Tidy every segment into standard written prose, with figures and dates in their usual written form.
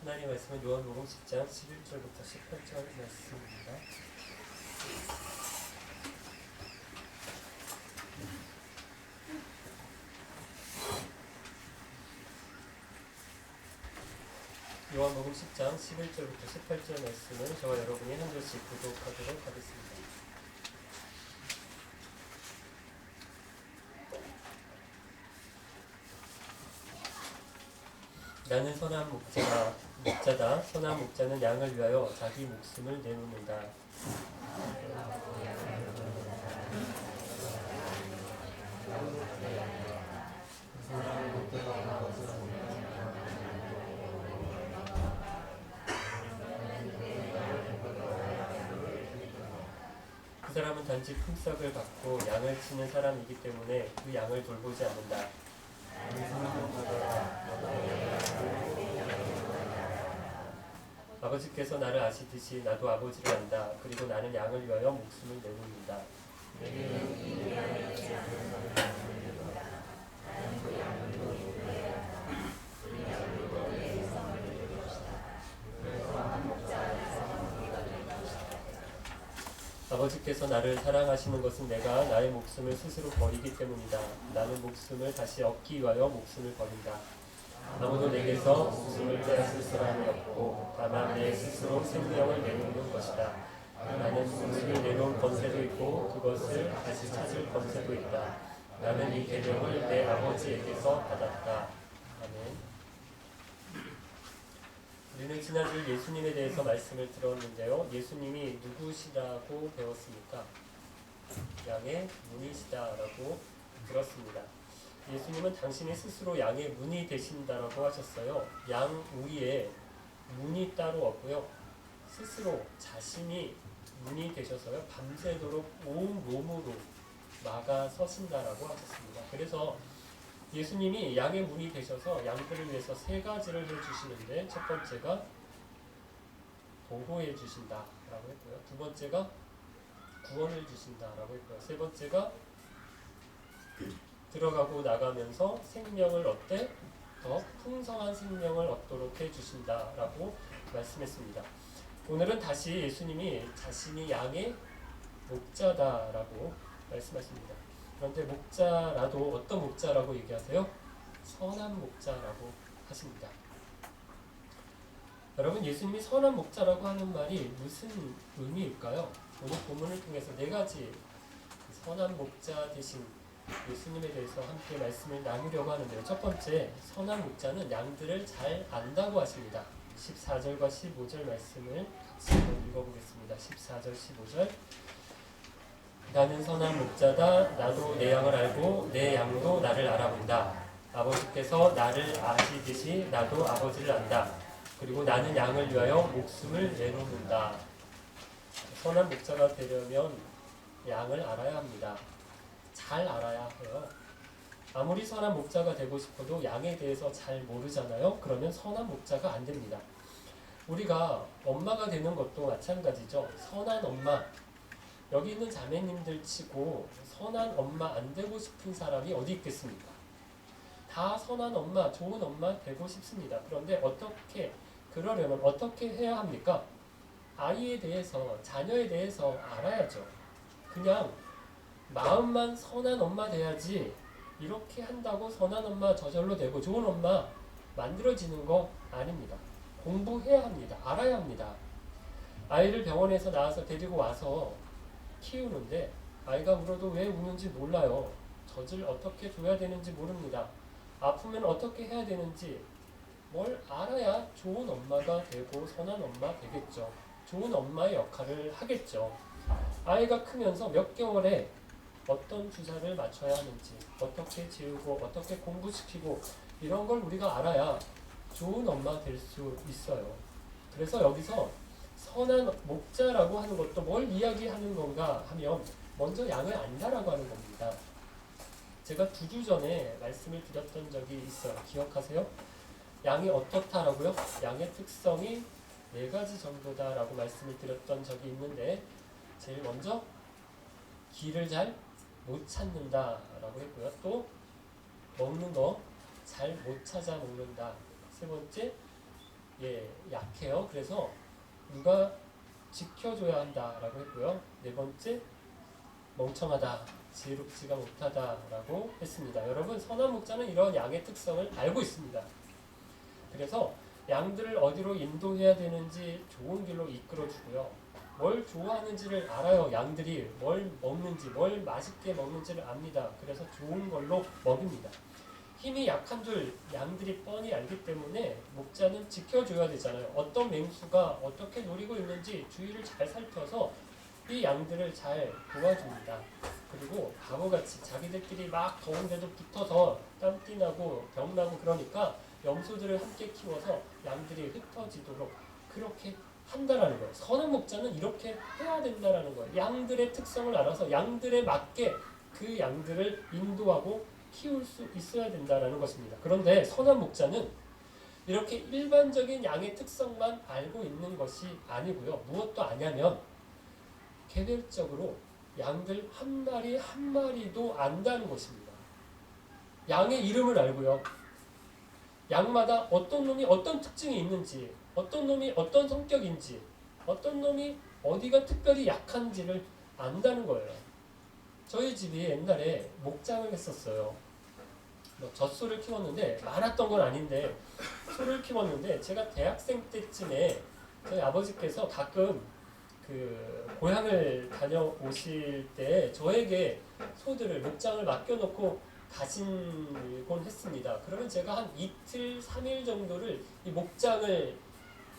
하나님의 말씀은 요한복음 10장 11절부터 18절 말씀입니다. 요한복음 10장 11절부터 18절 말씀을 저와 여러분이 한 절씩 교독하도록 하겠습니다. 나는 선한 목자다. 선한 목자는 양을 위하여 자기 목숨을 내놓는다. 그 사람은 단지 품삯을 받고 양을 치는 사람이기 때문에 그 양을 돌보지 않는다. 아버지께서 나를 아시듯이 나도 아버지를 안다. 그리고 나는 양을 위하여 목숨을 내놓는다. 아버지께서 나를 사랑하시는 것은 내가 나의 목숨을 스스로 버리기 때문이다. 나는 목숨을 다시 얻기 위하여 목숨을 버린다. 아무도 내게서 목숨을 빼앗을 사람이 없고 다만 내 스스로 생명을 내놓는 것이다. 나는 목숨을 내놓은 권세도 있고 그것을 다시 찾을 권세도 있다. 나는 이 계명을 내 아버지에게서 받았다. 아멘. 우리는 지난주 예수님에 대해서 말씀을 들었는데요. 예수님이 누구시라고 배웠습니까? 양의 문이시다라고 들었습니다. 예수님은 당신이 스스로 양의 문이 되신다라고 하셨어요. 양 위에 문이 따로 없고요. 스스로 자신이 문이 되셔서요. 밤새도록 온 몸으로 막아 서신다라고 하셨습니다. 그래서 예수님이 양의 문이 되셔서 양들을 위해서 세 가지를 해주시는데 첫 번째가 보호해 주신다라고 했고요. 두 번째가 구원을 주신다라고 했고요. 세 번째가 들어가고 나가면서 생명을 얻되 더 풍성한 생명을 얻도록 해주신다라고 말씀했습니다. 오늘은 다시 예수님이 자신이 양의 목자다라고 말씀하십니다. 그런데 목자라도 어떤 목자라고 얘기하세요? 선한 목자라고 하십니다. 여러분, 예수님이 선한 목자라고 하는 말이 무슨 의미일까요? 오늘 본문을 통해서 네 가지 선한 목자 되신 예수님에 대해서 함께 말씀을 나누려고 하는데요. 첫 번째, 선한 목자는 양들을 잘 안다고 하십니다. 14절과 15절 말씀을 같이 읽어보겠습니다. 14절, 15절. 나는 선한 목자다. 나도 내 양을 알고 내 양도 나를 알아본다. 아버지께서 나를 아시듯이 나도 아버지를 안다. 그리고 나는 양을 위하여 목숨을 내놓는다. 선한 목자가 되려면 양을 알아야 합니다. 잘 알아야 해요. 아무리 선한 목자가 되고 싶어도 양에 대해서 잘 모르잖아요. 그러면 선한 목자가 안 됩니다. 우리가 엄마가 되는 것도 마찬가지죠. 선한 엄마, 여기 있는 자매님들 치고 선한 엄마 안 되고 싶은 사람이 어디 있겠습니까? 다 선한 엄마, 좋은 엄마 되고 싶습니다. 그런데 그러려면 어떻게 해야 합니까? 아이에 대해서, 자녀에 대해서 알아야죠. 그냥 마음만 선한 엄마 돼야지 이렇게 한다고 선한 엄마 저절로 되고 좋은 엄마 만들어지는 거 아닙니다. 공부해야 합니다. 알아야 합니다. 아이를 병원에서 낳아서 데리고 와서 키우는데 아이가 울어도 왜 우는지 몰라요. 젖을 어떻게 줘야 되는지 모릅니다. 아프면 어떻게 해야 되는지 뭘 알아야 좋은 엄마가 되고 선한 엄마 되겠죠. 좋은 엄마의 역할을 하겠죠. 아이가 크면서 몇 개월에 어떤 주사를 맞춰야 하는지, 어떻게 지우고 어떻게 공부시키고 이런 걸 우리가 알아야 좋은 엄마 될 수 있어요. 그래서 여기서 선한 목자라고 하는 것도 뭘 이야기하는 건가 하면 먼저 양을 안다라고 하는 겁니다. 제가 2주 전에 말씀을 드렸던 적이 있어요. 기억하세요? 양이 어떻다라고요? 양의 특성이 4가지 정도다라고 말씀을 드렸던 적이 있는데 제일 먼저 길을 잘 못 찾는다라고 했고요. 또 먹는 거 잘 못 찾아 먹는다. 세 번째, 약해요. 그래서 누가 지켜줘야 한다라고 했고요. 네 번째, 멍청하다, 지혜롭지가 못하다라고 했습니다. 여러분, 선한 목자는 이런 양의 특성을 알고 있습니다. 그래서 양들을 어디로 인도해야 되는지 좋은 길로 이끌어주고요. 뭘 좋아하는지를 알아요. 양들이 뭘 먹는지, 뭘 맛있게 먹는지를 압니다. 그래서 좋은 걸로 먹입니다. 힘이 약한 줄 양들이 뻔히 알기 때문에 목자는 지켜줘야 되잖아요. 어떤 맹수가 어떻게 노리고 있는지 주위를 잘 살펴서 이 양들을 잘 도와줍니다. 그리고 바보같이 자기들끼리 막 더운데도 붙어서 땀띠나고 병나고 그러니까 염소들을 함께 키워서 양들이 흩어지도록 그렇게 한다라는 거예요. 선한 목자는 이렇게 해야 된다라는 거예요. 양들의 특성을 알아서 양들에 맞게 그 양들을 인도하고 키울 수 있어야 된다라는 것입니다. 그런데 선한 목자는 이렇게 일반적인 양의 특성만 알고 있는 것이 아니고요. 무엇도 아냐면 개별적으로 양들 한 마리 한 마리도 안다는 것입니다. 양의 이름을 알고요. 양마다 어떤 놈이 어떤 특징이 있는지, 어떤 놈이 어떤 성격인지, 어떤 놈이 어디가 특별히 약한지를 안다는 거예요. 저희 집이 옛날에 목장을 했었어요. 젖소를 키웠는데 많았던 건 아닌데 소를 키웠는데 제가 대학생 때쯤에 저희 아버지께서 가끔 그 고향을 다녀오실 때 저에게 소들을 목장을 맡겨놓고 가신곤 했습니다. 그러면 제가 한 이틀, 3일 정도를 이 목장을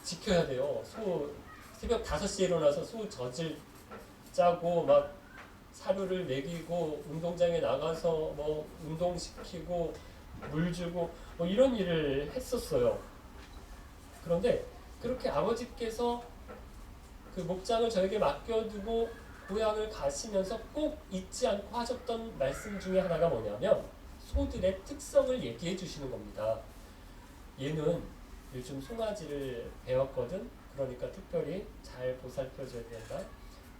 지켜야 돼요. 소 새벽 5시에 일어나서 소 젖을 짜고 막 사료를 먹이고 운동장에 나가서 뭐 운동시키고 물 주고 뭐 이런 일을 했었어요. 그런데 그렇게 아버지께서 그 목장을 저에게 맡겨두고 고향을 가시면서 꼭 잊지 않고 하셨던 말씀 중에 하나가 뭐냐면 소들의 특성을 얘기해 주시는 겁니다. 얘는 요즘 송아지를 배웠거든. 그러니까 특별히 잘 보살펴줘야 된다.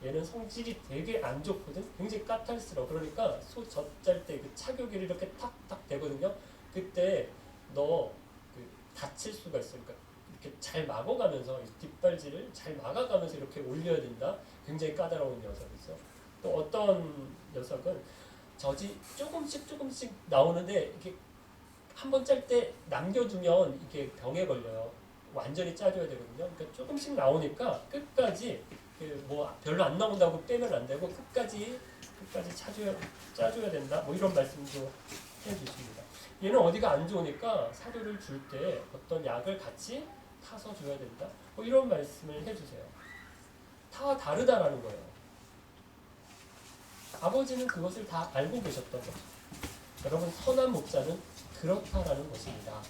얘는 성질이 되게 안 좋거든. 굉장히 까탈스러워. 그러니까 소 젖잘 때 그 차교기를 이렇게 탁탁 대거든요. 그때 너 그 다칠 수가 있어. 그러니까 이렇게 잘 막아가면서 뒷발질을 잘 막아가면서 이렇게 올려야 된다. 굉장히 까다로운 녀석이죠. 또 어떤 녀석은 젖이 조금씩 나오는데 이렇게 한 번 짤 때 남겨두면 이게 병에 걸려요. 완전히 짜줘야 되거든요. 그러니까 조금씩 나오니까 끝까지 뭐 별로 안 나온다고 빼면 안 되고 끝까지 짜줘야 된다. 뭐 이런 말씀도 해주십니다. 얘는 어디가 안 좋으니까 사료를 줄 때 어떤 약을 같이 타서 줘야 된다. 뭐 이런 말씀을 해주세요. 다 다르다라는 거예요. 아버지는 그것을 다 알고 계셨던 거죠. 여러분, 선한 목자는 그렇다라는 것입니다.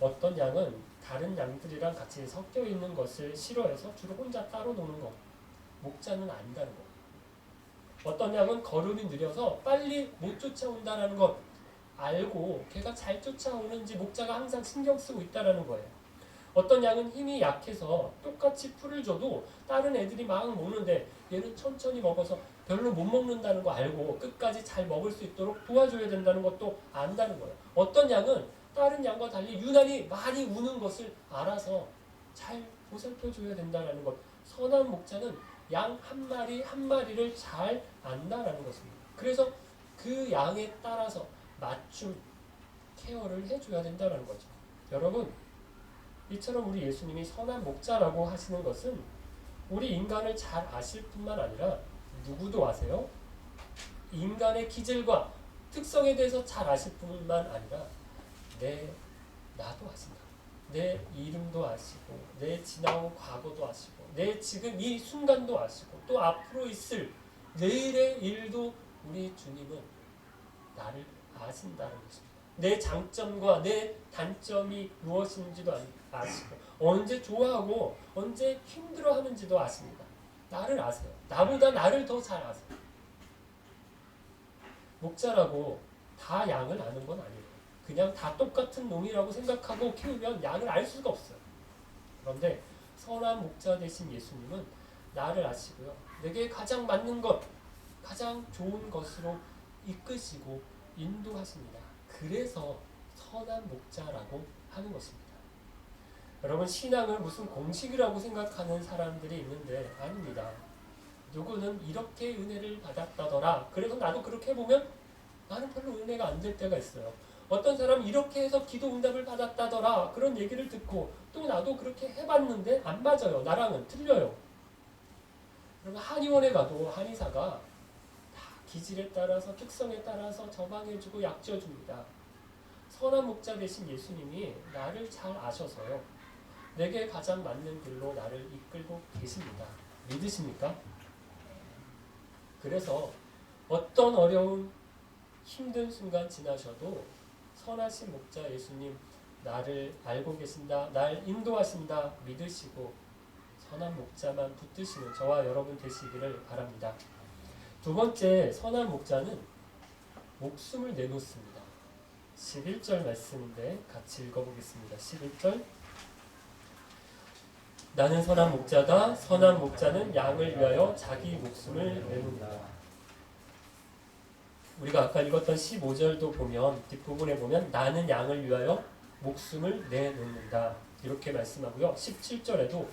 어떤 양은 다른 양들이랑 같이 섞여 있는 것을 싫어해서 주로 혼자 따로 노는 것. 목자는 안다는 것. 어떤 양은 걸음이 느려서 빨리 못 쫓아온다는 것 알고 걔가 잘 쫓아오는지 목자가 항상 신경 쓰고 있다는 거예요. 어떤 양은 힘이 약해서 똑같이 풀을 줘도 다른 애들이 막 먹는데 얘는 천천히 먹어서 별로 못 먹는다는 거 알고 끝까지 잘 먹을 수 있도록 도와줘야 된다는 것도 안다는 거예요. 어떤 양은 다른 양과 달리 유난히 많이 우는 것을 알아서 잘 보살펴줘야 된다는 것. 선한 목자는 양 한 마리 한 마리를 잘 안다라는 것입니다. 그래서 그 양에 따라서 맞춤 케어를 해줘야 된다는 거죠. 여러분, 이처럼 우리 예수님이 선한 목자라고 하시는 것은 우리 인간을 잘 아실 뿐만 아니라 누구도 아세요? 인간의 기질과 특성에 대해서 잘 아실 뿐만 아니라 나도 아신다. 내 이름도 아시고 내 지나온 과거도 아시고 내 지금 이 순간도 아시고 또 앞으로 있을 내일의 일도 우리 주님은 나를 아신다는 것입니다. 내 장점과 내 단점이 무엇인지도 아시고 언제 좋아하고 언제 힘들어하는지도 아십니다. 나를 아세요. 나보다 나를 더 잘 아세요. 목자라고 다 양을 아는 건 아니에요. 그냥 다 똑같은 놈이라고 생각하고 키우면 양을 알 수가 없어요. 그런데 선한 목자 되신 예수님은 나를 아시고요. 내게 가장 맞는 것, 가장 좋은 것으로 이끄시고 인도하십니다. 그래서 선한 목자라고 하는 것입니다. 여러분, 신앙을 무슨 공식이라고 생각하는 사람들이 있는데 아닙니다. 누구는 이렇게 은혜를 받았다더라. 그래서 나도 그렇게 해보면 나는 별로 은혜가 안 될 때가 있어요. 어떤 사람은 이렇게 해서 기도 응답을 받았다더라. 그런 얘기를 듣고 또 나도 그렇게 해봤는데 안 맞아요. 나랑은 틀려요. 그러면 한의원에 가도 한의사가 다 기질에 따라서 특성에 따라서 처방해주고 약져줍니다. 선한 목자 되신 예수님이 나를 잘 아셔서요. 내게 가장 맞는 길로 나를 이끌고 계십니다. 믿으십니까? 그래서 어떤 어려운 힘든 순간 지나셔도 선하신 목자 예수님 나를 알고 계신다, 날 인도하신다 믿으시고 선한 목자만 붙드시는 저와 여러분 되시기를 바랍니다. 두 번째, 선한 목자는 목숨을 내놓습니다. 11절 말씀인데 같이 읽어보겠습니다. 11절. 나는 선한 목자다. 선한 목자는 양을 위하여 자기 목숨을 내놓는다. 우리가 아까 읽었던 15절도 보면 뒷부분에 보면 나는 양을 위하여 목숨을 내놓는다 이렇게 말씀하고요. 17절에도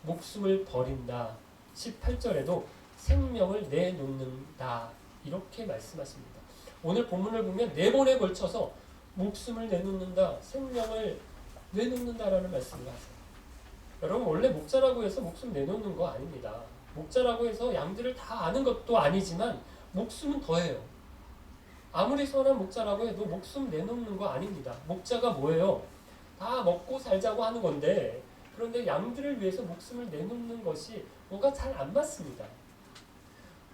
목숨을 버린다. 18절에도 생명을 내놓는다 이렇게 말씀하십니다. 오늘 본문을 보면 4번에 걸쳐서 목숨을 내놓는다, 생명을 내놓는다라는 말씀을 하세요. 여러분, 원래 목자라고 해서 목숨 내놓는 거 아닙니다. 목자라고 해서 양들을 다 아는 것도 아니지만 목숨은 더해요. 아무리 선한 목자라고 해도 목숨 내놓는 거 아닙니다. 목자가 뭐예요? 다 먹고 살자고 하는 건데, 그런데 양들을 위해서 목숨을 내놓는 것이 뭔가 잘 안 맞습니다.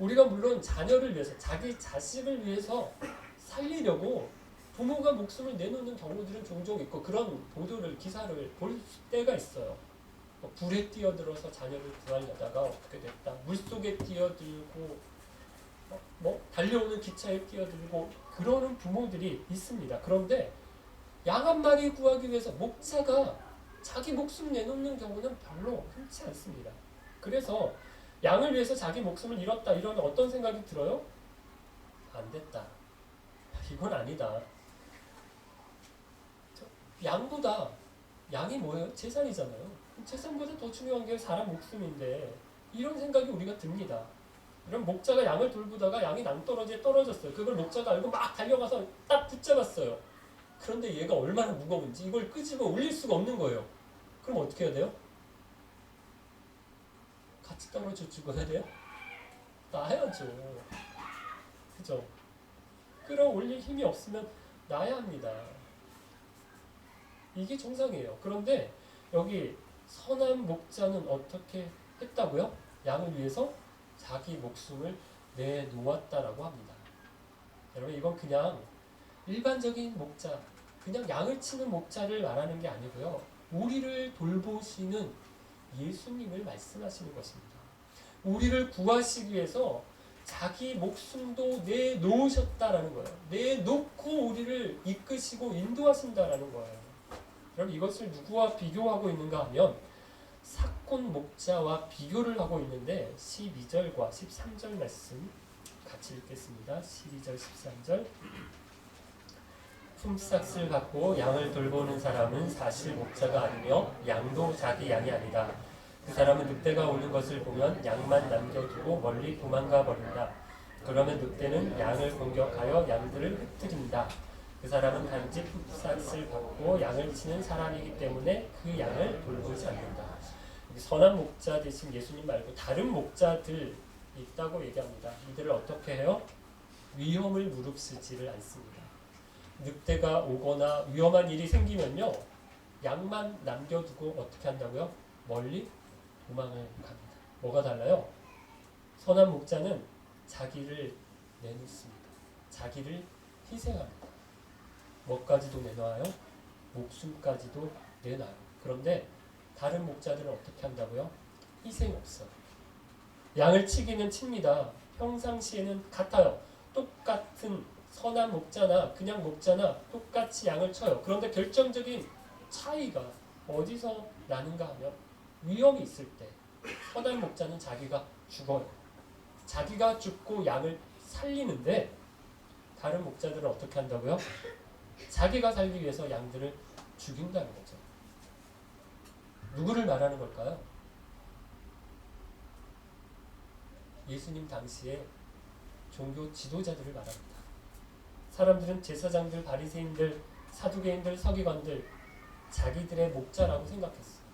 우리가 물론 자녀를 위해서, 자기 자식을 위해서 살리려고 부모가 목숨을 내놓는 경우들은 종종 있고, 그런 보도를, 기사를 볼 때가 있어요. 불에 뛰어들어서 자녀를 구하려다가 어떻게 됐다, 물속에 뛰어들고 달려오는 기차에 뛰어들고 그러는 부모들이 있습니다. 그런데 양 한 마리 구하기 위해서 목자가 자기 목숨 내놓는 경우는 별로 흔치 않습니다. 그래서 양을 위해서 자기 목숨을 잃었다 이런 어떤 생각이 들어요? 안 됐다. 이건 아니다. 양보다, 양이 뭐예요? 재산이잖아요. 재산보다 더 중요한 게 사람 목숨인데 이런 생각이 우리가 듭니다. 이런 목자가 양을 돌보다가 양이 낭떠러지에 떨어졌어요. 그걸 목자가 알고 막 달려가서 딱 붙잡았어요. 그런데 얘가 얼마나 무거운지 이걸 끄집어 올릴 수가 없는 거예요. 그럼 어떻게 해야 돼요? 같이 떨어져 죽어야 돼요? 놔야죠. 그죠? 끌어올릴 힘이 없으면 놔야 합니다. 이게 정상이에요. 그런데 여기 선한 목자는 어떻게 했다고요? 양을 위해서 자기 목숨을 내놓았다라고 합니다. 여러분, 이건 그냥 일반적인 목자, 그냥 양을 치는 목자를 말하는 게 아니고요. 우리를 돌보시는 예수님을 말씀하시는 것입니다. 우리를 구하시기 위해서 자기 목숨도 내놓으셨다라는 거예요. 내놓고 우리를 이끄시고 인도하신다라는 거예요. 그럼 이것을 누구와 비교하고 있는가 하면 사꾼 목자와 비교를 하고 있는데 12절과 13절 말씀 같이 읽겠습니다. 12절 13절. 품삯을 받고 양을 돌보는 사람은 사실 목자가 아니며 양도 자기 양이 아니다. 그 사람은 늑대가 오는 것을 보면 양만 남겨두고 멀리 도망가 버린다. 그러면 늑대는 양을 공격하여 양들을 흩뜨린다. 그 사람은 단지 품삯을 받고 양을 치는 사람이기 때문에 그 양을 돌보지 않는다. 선한 목자 되신 예수님 말고 다른 목자들 있다고 얘기합니다. 이들을 어떻게 해요? 위험을 무릅쓰지를 않습니다. 늑대가 오거나 위험한 일이 생기면요, 양만 남겨두고 어떻게 한다고요? 멀리 도망을 갑니다. 뭐가 달라요? 선한 목자는 자기를 내놓습니다. 자기를 희생합니다. 뭐까지도 내놔요? 목숨까지도 내놔요. 그런데 다른 목자들은 어떻게 한다고요? 희생 없어요. 양을 치기는 칩니다. 평상시에는 같아요. 똑같은 선한 목자나 그냥 목자나 똑같이 양을 쳐요. 그런데 결정적인 차이가 어디서 나는가 하면 위험이 있을 때 선한 목자는 자기가 죽어요. 자기가 죽고 양을 살리는데 다른 목자들은 어떻게 한다고요? 자기가 살기 위해서 양들을 죽인다는 거죠. 누구를 말하는 걸까요? 예수님 당시에 종교 지도자들을 말합니다. 사람들은 제사장들, 바리새인들, 사두개인들, 서기관들 자기들의 목자라고 생각했어요.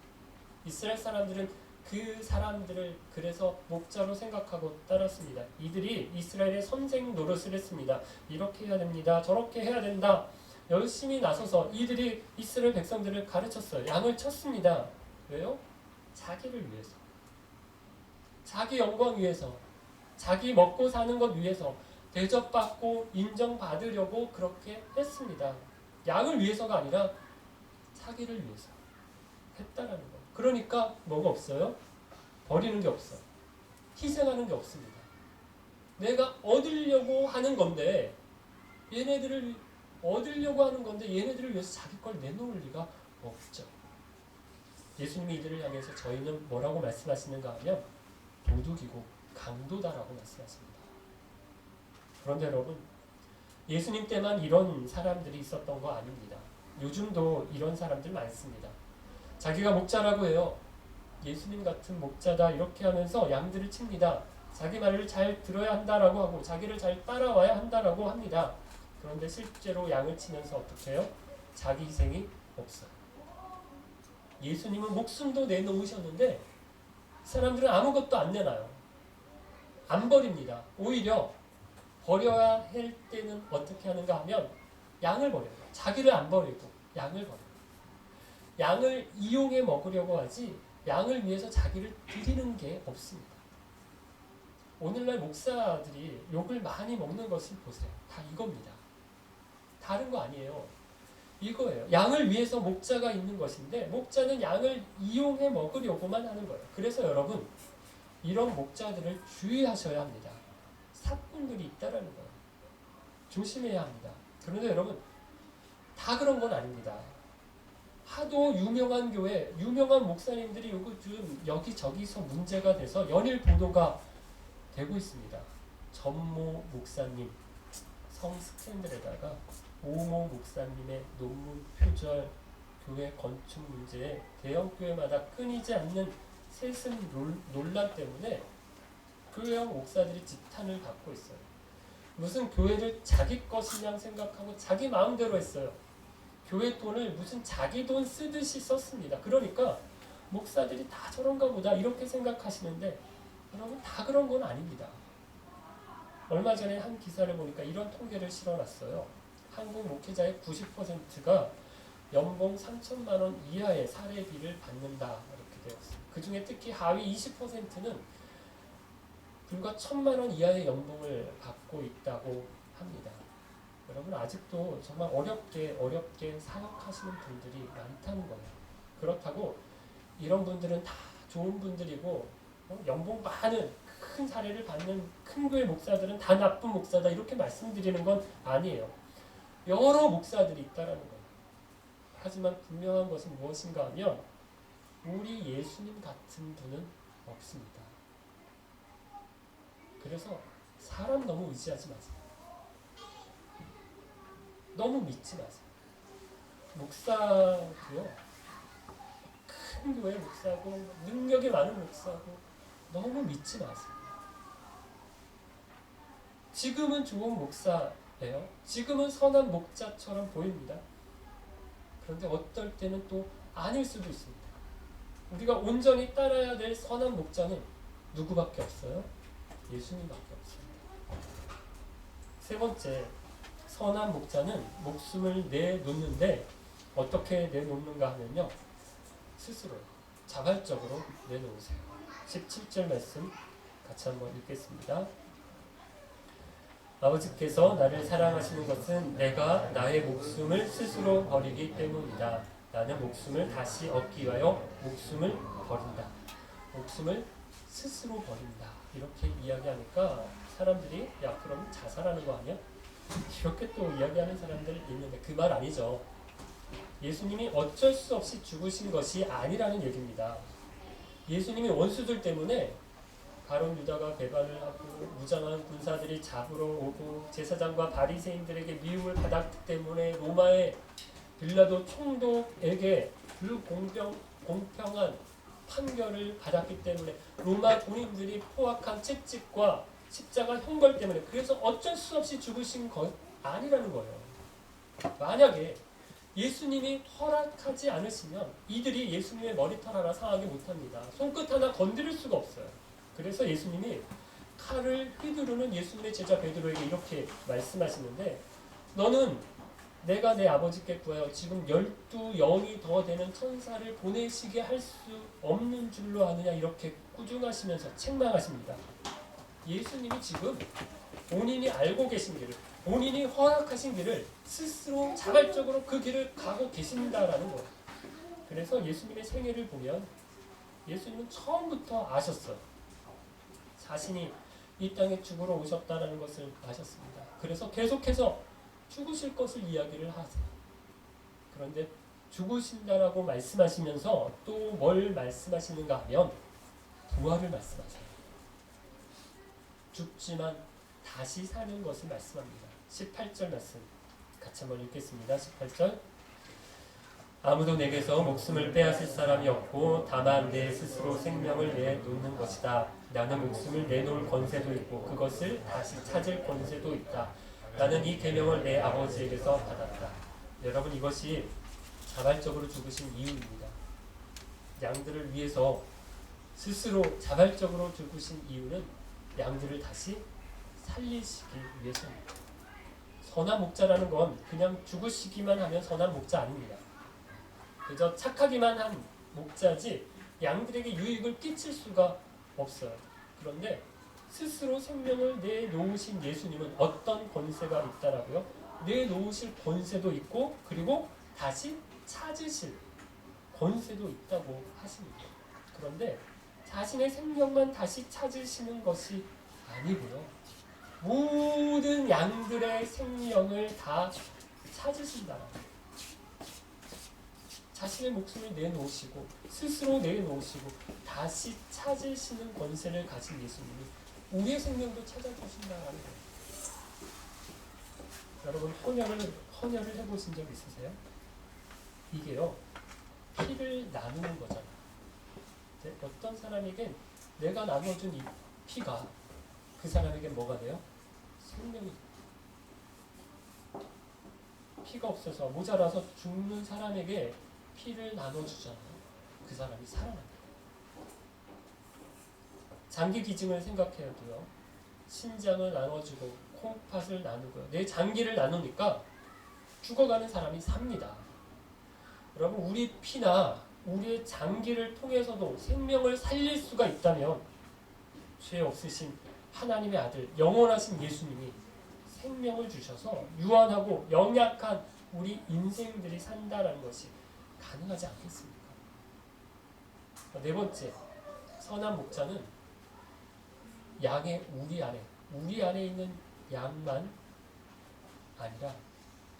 이스라엘 사람들은 그 사람들을 그래서 목자로 생각하고 따랐습니다. 이들이 이스라엘의 선생 노릇을 했습니다. 이렇게 해야 됩니다. 저렇게 해야 된다. 열심히 나서서 이들이 이스라엘 백성들을 가르쳤어요. 양을 쳤습니다. 왜요? 자기를 위해서. 자기 영광 위해서. 자기 먹고 사는 것 위해서. 대접받고 인정받으려고 그렇게 했습니다. 양을 위해서가 아니라 자기를 위해서 했다라는 거. 그러니까 뭐가 없어요? 버리는 게 없어. 희생하는 게 없습니다. 내가 얻으려고 하는 건데 얘네들을 얻으려고 하는 건데 얘네들을 위해서 자기 걸 내놓을 리가 없죠. 예수님이 이들을 향해서 저희는 뭐라고 말씀하시는가 하면 도둑이고 강도다라고 말씀하십니다. 그런데 여러분, 예수님 때만 이런 사람들이 있었던 거 아닙니다. 요즘도 이런 사람들 많습니다. 자기가 목자라고 해요. 예수님 같은 목자다 이렇게 하면서 양들을 칩니다. 자기 말을 잘 들어야 한다라고 하고 자기를 잘 따라와야 한다라고 합니다. 그런데 실제로 양을 치면서 어떻게 해요? 자기 희생이 없어요. 예수님은 목숨도 내놓으셨는데 사람들은 아무것도 안 내놔요. 안 버립니다. 오히려 버려야 할 때는 어떻게 하는가 하면 양을 버려요. 자기를 안 버리고 양을 버려요. 양을 이용해 먹으려고 하지 양을 위해서 자기를 드리는 게 없습니다. 오늘날 목사들이 욕을 많이 먹는 것을 보세요. 다 이겁니다. 다른 거 아니에요. 이거예요. 양을 위해서 목자가 있는 것인데 목자는 양을 이용해 먹으려고만 하는 거예요. 그래서 여러분 이런 목자들을 주의하셔야 합니다. 사꾼들이 있다라는 거예요. 조심해야 합니다. 그런데 여러분 다 그런 건 아닙니다. 하도 유명한 교회, 유명한 목사님들이 요즘 여기저기서 문제가 돼서 연일 보도가 되고 있습니다. 전모 목사님 성 스캔들에다가 오모 목사님의 논문 표절, 교회 건축 문제에 대형 교회마다 끊이지 않는 세습 논란 때문에 교회형 목사들이 지탄을 받고 있어요. 무슨 교회를 자기 것이냐 생각하고 자기 마음대로 했어요. 교회 돈을 무슨 자기 돈 쓰듯이 썼습니다. 그러니까 목사들이 다 저런가 보다 이렇게 생각하시는데 여러분 다 그런 건 아닙니다. 얼마 전에 한 기사를 보니까 이런 통계를 실어놨어요. 한국 목회자의 90%가 연봉 3천만 원 이하의 사례비를 받는다 이렇게 되어 있습니다. 그 중에 특히 하위 20%는 불과 1,000만 원 이하의 연봉을 받고 있다고 합니다. 여러분 아직도 정말 어렵게 사역하시는 분들이 많다는 거예요. 그렇다고 이런 분들은 다 좋은 분들이고 연봉 많은 큰 사례를 받는 큰 교회 목사들은 다 나쁜 목사다 이렇게 말씀드리는 건 아니에요. 여러 목사들이 있다라는 거예요. 하지만 분명한 것은 무엇인가 하면 우리 예수님 같은 분은 없습니다. 그래서 사람 너무 의지하지 마세요. 너무 믿지 마세요. 목사도요. 큰 교회 목사고 능력이 많은 목사고 너무 믿지 마세요. 지금은 좋은 목사예요. 지금은 선한 목자처럼 보입니다. 그런데 어떨 때는 또 아닐 수도 있습니다. 우리가 온전히 따라야 될 선한 목자는 누구밖에 없어요? 예수님밖에 없습니다. 세 번째, 선한 목자는 목숨을 내놓는데 어떻게 내놓는가 하면요. 스스로 자발적으로 내놓으세요. 17절 말씀 같이 한번 읽겠습니다. 아버지께서 나를 사랑하시는 것은 내가 나의 목숨을 스스로 버리기 때문이다. 나는 목숨을 다시 얻기 위하여 목숨을 버린다. 목숨을 스스로 버린다. 이렇게 이야기하니까 사람들이 야 그럼 자살하는 거 아니야? 이렇게 또 이야기하는 사람들이 있는데 그 말 아니죠. 예수님이 어쩔 수 없이 죽으신 것이 아니라는 얘기입니다. 예수님이 원수들 때문에 가룟 유다가 배반을 하고 무장한 군사들이 잡으러 오고 제사장과 바리새인들에게 미움을 받았기 때문에 로마의 빌라도 총독에게 불공평 공평한 판결을 받았기 때문에 로마 군인들이 포악한 채찍과 십자가 형벌 때문에 그래서 어쩔 수 없이 죽으신 것 아니라는 거예요. 만약에 예수님이 허락하지 않으시면 이들이 예수님의 머리털 하나 상하게 못합니다. 손끝 하나 건드릴 수가 없어요. 그래서 예수님이 칼을 휘두르는 예수님의 제자 베드로에게 이렇게 말씀하시는데 너는 내가 내 아버지께 구하여 지금 12영이 더 되는 천사를 보내시게 할 수 없는 줄로 아느냐 이렇게 꾸중하시면서 책망하십니다. 예수님이 지금 본인이 알고 계신 길을 본인이 허락하신 길을 스스로 자발적으로 그 길을 가고 계신다라는 거예요. 그래서 예수님의 생애를 보면 예수님은 처음부터 아셨어요. 자신이 이 땅에 죽으러 오셨다는 것을 아셨습니다. 그래서 계속해서 죽으실 것을 이야기를 하세요. 그런데 죽으신다라고 말씀하시면서 또 뭘 말씀하시는가 하면 부활을 말씀하세요. 죽지만 다시 사는 것을 말씀합니다. 18절 말씀 같이 한번 읽겠습니다. 18절 아무도 내게서 목숨을 빼앗을 사람이 없고 다만 내 스스로 생명을 내놓는 것이다. 나는 목숨을 내놓을 권세도 있고 그것을 다시 찾을 권세도 있다. 나는 이 계명을 내 아버지에게서 받았다. 여러분 이것이 자발적으로 죽으신 이유입니다. 양들을 위해서 스스로 자발적으로 죽으신 이유는 양들을 다시 살리시기 위해서입니다. 선한 목자라는 건 그냥 죽으시기만 하면 선한 목자 아닙니다. 그저 착하기만 한 목자지 양들에게 유익을 끼칠 수가 없어요. 그런데 스스로 생명을 내놓으신 예수님은 어떤 권세가 있다라고요? 내놓으실 권세도 있고 그리고 다시 찾으실 권세도 있다고 하십니다. 그런데 자신의 생명만 다시 찾으시는 것이 아니고요. 모든 양들의 생명을 다 찾으신다라는 거예요. 자신의 목숨을 내놓으시고 스스로 내놓으시고 다시 찾으시는 권세를 가진 예수님이 우리의 생명도 찾아주신다는 거예요. 여러분 헌혈을 해보신 적 있으세요? 이게요 피를 나누는 거잖아요. 어떤 사람에겐 내가 나눠준 이 피가 그 사람에겐 뭐가 돼요? 생명이. 피가 없어서 모자라서 죽는 사람에게 피를 나눠주잖아요. 그 사람이 살아납니다. 장기 기증을 생각해도요. 신장을 나눠주고 콩팥을 나누고요. 내 장기를 나누니까 죽어가는 사람이 삽니다. 여러분 우리 피나 우리의 장기를 통해서도 생명을 살릴 수가 있다면 죄 없으신 하나님의 아들 영원하신 예수님이 생명을 주셔서 유한하고 연약한 우리 인생들이 산다는 것이 가능하지 않겠습니까? 네 번째, 선한 목자는 양의 우리 안에 있는 양만 아니라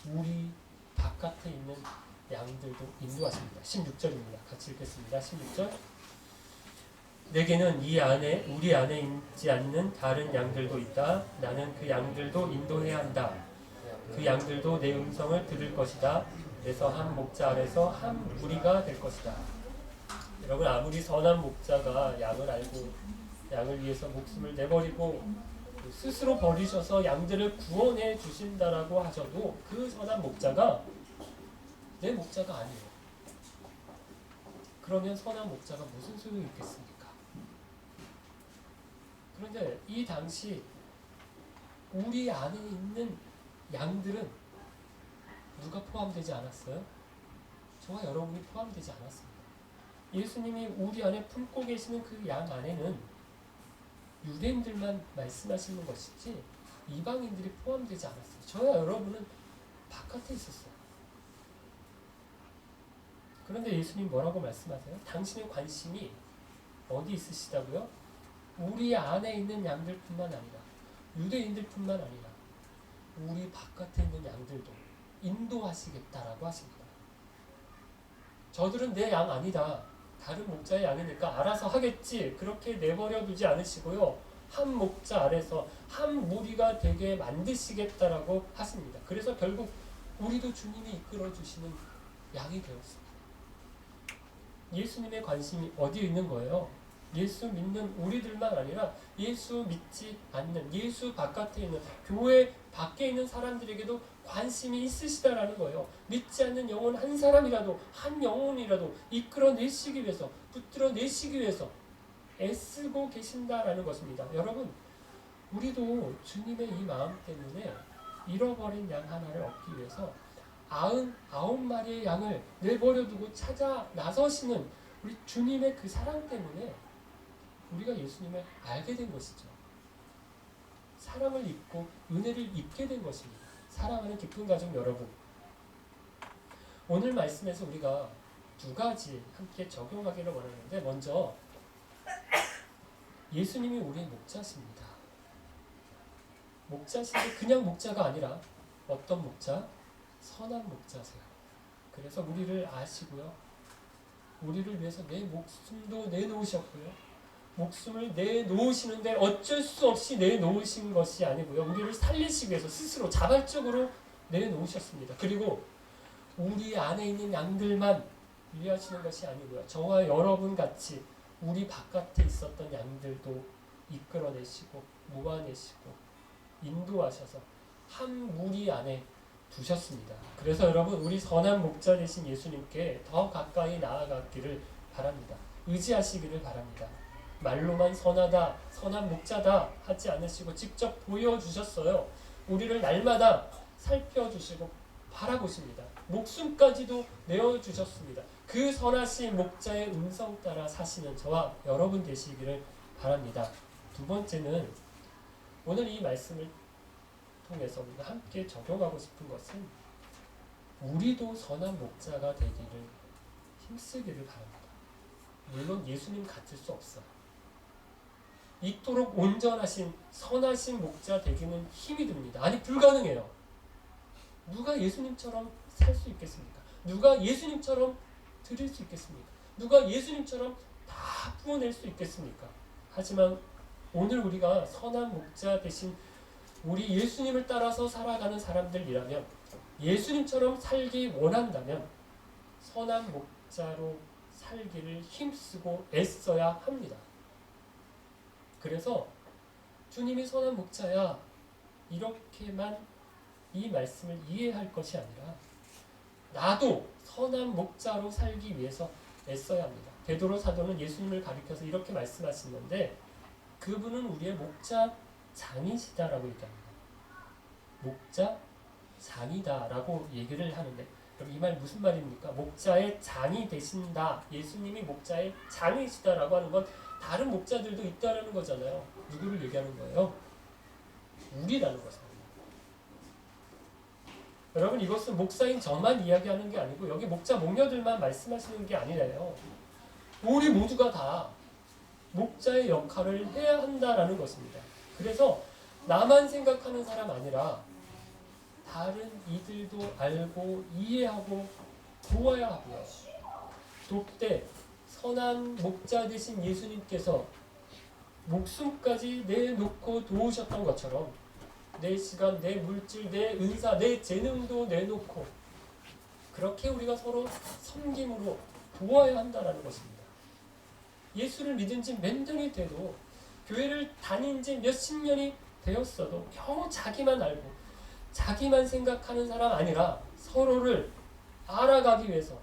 우리 바깥에 있는 양들도 인도하십니다. 16절입니다. 같이 읽겠습니다. 16절 내게는 우리 안에 있지 않는 다른 양들도 있다. 나는 그 양들도 인도해야 한다. 그 양들도 내 음성을 들을 것이다. 그래서 한 목자 아래서 한 무리가 될 것이다. 여러분 아무리 선한 목자가 양을 알고 양을 위해서 목숨을 내버리고 스스로 버리셔서 양들을 구원해 주신다라고 하셔도 그 선한 목자가 내 목자가 아니에요. 그러면 선한 목자가 무슨 소용이 있겠습니까? 그런데 이 당시 우리 안에 있는 양들은 누가 포함되지 않았어요? 저와 여러분이 포함되지 않았습니다. 예수님이 우리 안에 품고 계시는 그 양 안에는 유대인들만 말씀하시는 것이지 이방인들이 포함되지 않았어요. 저와 여러분은 바깥에 있었어요. 그런데 예수님 뭐라고 말씀하세요? 당신의 관심이 어디 있으시다고요? 우리 안에 있는 양들뿐만 아니라 유대인들뿐만 아니라 우리 바깥에 있는 양들도 인도하시겠다라고 하십니다. 저들은 내 양 아니다. 다른 목자의 양이니까 알아서 하겠지. 그렇게 내버려 두지 않으시고요. 한 목자 아래서 한 무리가 되게 만드시겠다라고 하십니다. 그래서 결국 우리도 주님이 이끌어 주시는 양이 되었습니다. 예수님의 관심이 어디에 있는 거예요? 예수 믿는 우리들만 아니라 예수 믿지 않는, 예수 바깥에 있는, 교회 밖에 있는 사람들에게도 관심이 있으시다라는 거예요. 믿지 않는 영혼 한 사람이라도, 한 영혼이라도 이끌어내시기 위해서, 붙들어내시기 위해서 애쓰고 계신다라는 것입니다. 여러분, 우리도 주님의 이 마음 때문에 잃어버린 양 하나를 얻기 위해서 99마리의 양을 내버려 두고 찾아 나서시는 우리 주님의 그 사랑 때문에 우리가 예수님을 알게 된 것이죠. 사랑을 입고 은혜를 입게 된 것입니다. 사랑하는 기쁜 가족 여러분, 오늘 말씀에서 우리가 두 가지 함께 적용하기를 원하는데, 먼저 예수님이 우리의 목자십니다. 목자신데 그냥 목자가 아니라 어떤 목자? 선한 목자세요. 그래서 우리를 아시고요, 우리를 위해서 내 목숨도 내놓으셨고요, 목숨을 내놓으시는데 어쩔 수 없이 내놓으신 것이 아니고요, 우리를 살리시기 위해서 스스로 자발적으로 내놓으셨습니다. 그리고 우리 안에 있는 양들만 위하시는 것이 아니고요, 저와 여러분 같이 우리 바깥에 있었던 양들도 이끌어내시고 모아내시고 인도하셔서 한 무리 안에 두셨습니다. 그래서 여러분, 우리 선한 목자 되신 예수님께 더 가까이 나아가기를 바랍니다. 의지하시기를 바랍니다. 말로만 선하다, 선한 목자다 하지 않으시고 직접 보여주셨어요. 우리를 날마다 살펴주시고 바라보십니다. 목숨까지도 내어주셨습니다. 그 선하신 목자의 음성 따라 사시는 저와 여러분 되시기를 바랍니다. 두 번째는, 오늘 이 말씀을 통해서 우리가 함께 적용하고 싶은 것은, 우리도 선한 목자가 되기를 힘쓰기를 바랍니다. 물론 예수님 같을 수 없어요. 이토록 온전하신 선하신 목자 되기는 힘이 듭니다. 아니, 불가능해요. 누가 예수님처럼 살 수 있겠습니까? 누가 예수님처럼 드릴 수 있겠습니까? 누가 예수님처럼 다 부어낼 수 있겠습니까? 하지만 오늘 우리가 선한 목자 되신 우리 예수님을 따라서 살아가는 사람들이라면, 예수님처럼 살기 원한다면 선한 목자로 살기를 힘쓰고 애써야 합니다. 그래서 주님이 선한 목자야, 이렇게만 이 말씀을 이해할 것이 아니라 나도 선한 목자로 살기 위해서 애써야 합니다. 베드로 사도는 예수님을 가리켜서 이렇게 말씀하시는데, 그분은 우리의 목자장이시다라고 얘기합니다. 목자장이다라고 얘기를 하는데, 그럼 이 말 무슨 말입니까? 목자의 장이 되신다, 예수님이 목자의 장이시다라고 하는 건 다른 목자들도 있다라는 거잖아요. 누구를 얘기하는 거예요? 우리라는 것입니다. 여러분, 이것은 목사인 저만 이야기하는 게 아니고 여기 목자 목녀들만 말씀하시는 게 아니래요. 우리 모두가 다 목자의 역할을 해야 한다라는 것입니다. 그래서 나만 생각하는 사람 아니라 다른 이들도 알고 이해하고 도와야 하고요. 돕되 선한 목자 되신 예수님께서 목숨까지 내놓고 도우셨던 것처럼 내 시간, 내 물질, 내 은사, 내 재능도 내놓고 그렇게 우리가 서로 섬김으로 도와야 한다는 것입니다. 예수를 믿은 지 몇 년이 돼도, 교회를 다닌 지 몇십 년이 되었어도 겨우 자기만 알고 자기만 생각하는 사람 아니라 서로를 알아가기 위해서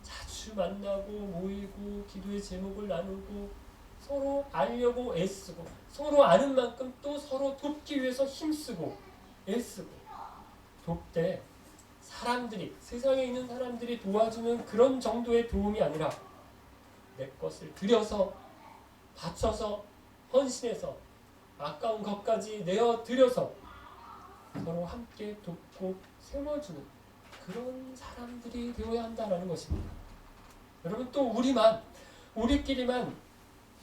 자주 만나고 모이고 기도의 제목을 나누고 서로 알려고 애쓰고 서로 아는 만큼 또 서로 돕기 위해서 힘쓰고 애쓰고, 돕되 사람들이, 세상에 있는 사람들이 도와주는 그런 정도의 도움이 아니라 내 것을 들여서 바쳐서 헌신해서 아까운 것까지 내어드려서 서로 함께 돕고 세워주는 그런 사람들이 되어야 한다는 것입니다. 여러분, 또 우리끼리만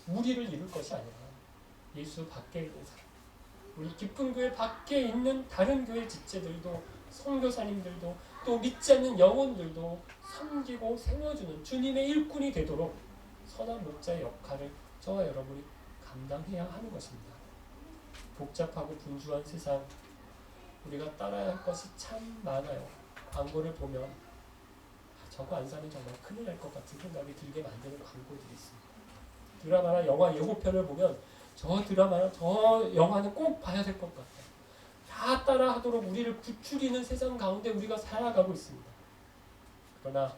우리를 이룰 것이 아니라 예수 밖에 있는 사람, 우리 기쁜 교회 밖에 있는 다른 교회 지체들도, 선교사님들도, 또 믿지 않는 영혼들도 섬기고 세워주는 주님의 일꾼이 되도록 선한 목자의 역할을 저와 여러분이 감당해야 하는 것입니다. 복잡하고 분주한 세상, 우리가 따라야 할 것이 참 많아요. 광고를 보면 저거 안 사면 정말 큰일 날 것 같은 생각이 들게 만드는 광고들이 있습니다. 드라마나 영화 예고편을 보면 저 드라마나 저 영화는 꼭 봐야 될 것 같아요. 다 따라하도록 우리를 부추기는 세상 가운데 우리가 살아가고 있습니다. 그러나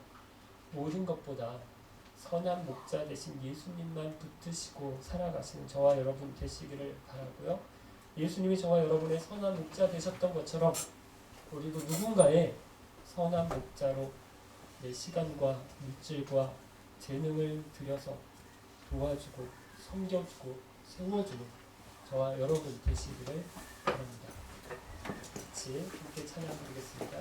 모든 것보다 선한 목자 되신 예수님만 붙드시고 살아가시는 저와 여러분 되시기를 바라고요. 예수님이 저와 여러분의 선한 목자 되셨던 것처럼 우리도 누군가의 선한 목자로 내 시간과 물질과 재능을 들여서 도와주고 섬겨주고 세워주는 저와 여러분 되시기를 바랍니다. 같이 함께 찬양 부르겠습니다.